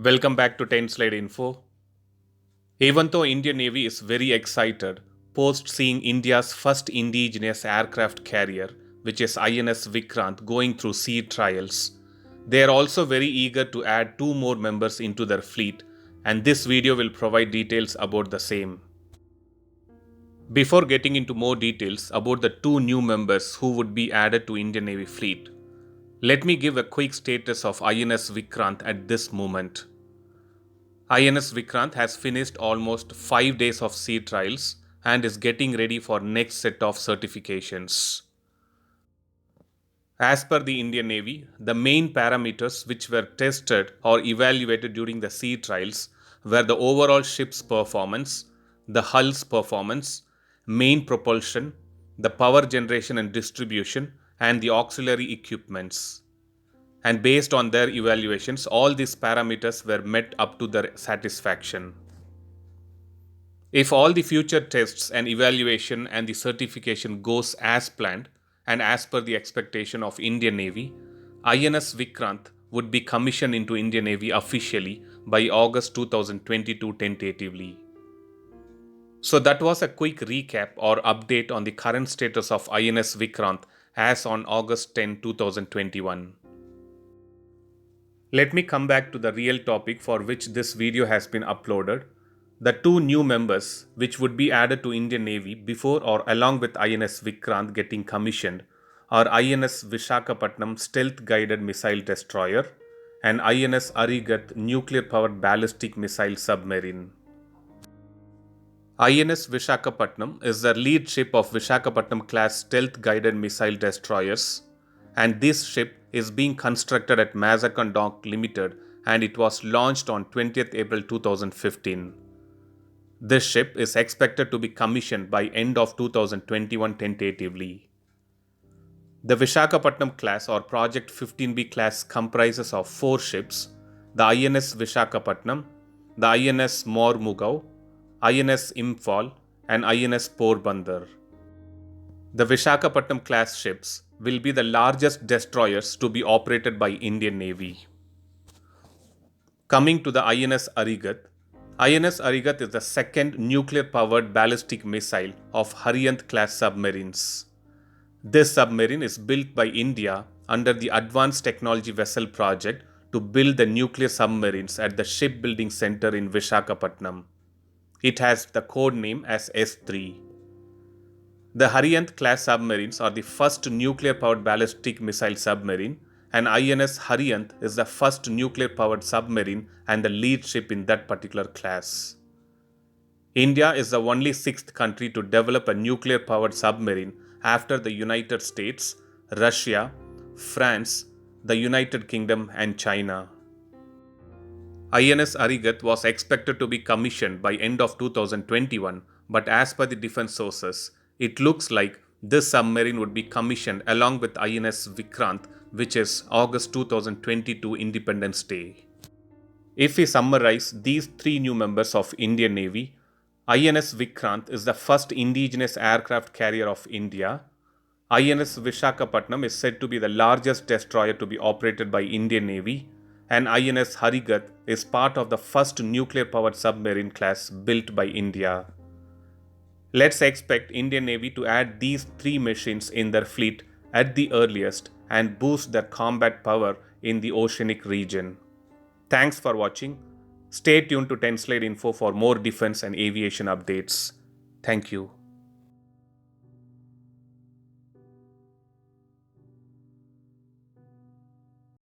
Welcome back to 10 Slide Info. Even though Indian Navy is very excited post seeing India's first indigenous aircraft carrier, which is INS Vikrant, going through sea trials, they are also very eager to add two more members into their fleet, and this video will provide details about the same. Before getting into more details about the two new members who would be added to Indian Navy fleet, let me give a quick status of INS Vikrant at this moment. INS Vikrant has finished almost 5 days of sea trials and is getting ready for next set of certifications. As per the Indian Navy, the main parameters which were tested or evaluated during the sea trials were the overall ship's performance, the hull's performance, main propulsion, the power generation and distribution, and the auxiliary equipments. And based on their evaluations, all these parameters were met up to their satisfaction. If all the future tests and evaluation and the certification goes as planned and as per the expectation of Indian Navy, INS Vikrant would be commissioned into Indian Navy officially by August 2022 tentatively. So that was a quick recap or update on the current status of INS Vikrant as on August 10, 2021. Let me come back to the real topic for which this video has been uploaded. The two new members which would be added to Indian Navy before or along with INS Vikrant getting commissioned are INS Vishakhapatnam Stealth Guided Missile Destroyer and INS Arigat Nuclear Powered Ballistic Missile Submarine. INS Vishakhapatnam is the lead ship of Vishakhapatnam class Stealth Guided Missile Destroyers, and this ship is being constructed at Mazagon Dock Limited and it was launched on 20th April 2015. This ship is expected to be commissioned by end of 2021 tentatively. The Vishakhapatnam class or Project 15B class comprises of 4 ships: the INS Vishakhapatnam, the INS Mormugao, INS Imphal, and INS Porbandar. The Vishakhapatnam class ships will be the largest destroyers to be operated by Indian Navy. Coming to the INS Arigat, INS Arigat is the second nuclear-powered ballistic missile of Haryant class submarines. This submarine is built by India under the Advanced Technology Vessel project to build the nuclear submarines at the Shipbuilding Center in Vishakhapatnam. It has the code name as S3. The Haryant class submarines are the first nuclear-powered ballistic missile submarine, and INS Haryant is the first nuclear-powered submarine and the lead ship in that particular class. India is the only 6th country to develop a nuclear-powered submarine after the United States, Russia, France, the United Kingdom, and China. INS Arigat was expected to be commissioned by end of 2021, but as per the defense sources, it looks like this submarine would be commissioned along with INS Vikrant, which is August 2022 Independence Day. If we summarize these 3 new members of Indian Navy, INS Vikrant is the first indigenous aircraft carrier of India. INS Vishakhapatnam is said to be the largest destroyer to be operated by Indian Navy, and INS Harigat is part of the first nuclear-powered submarine class built by India. Let's expect Indian Navy to add these 3 machines in their fleet at the earliest and boost their combat power in the oceanic region. Thanks for watching. Stay tuned to 10 Slide Info for more defense and aviation updates. Thank you.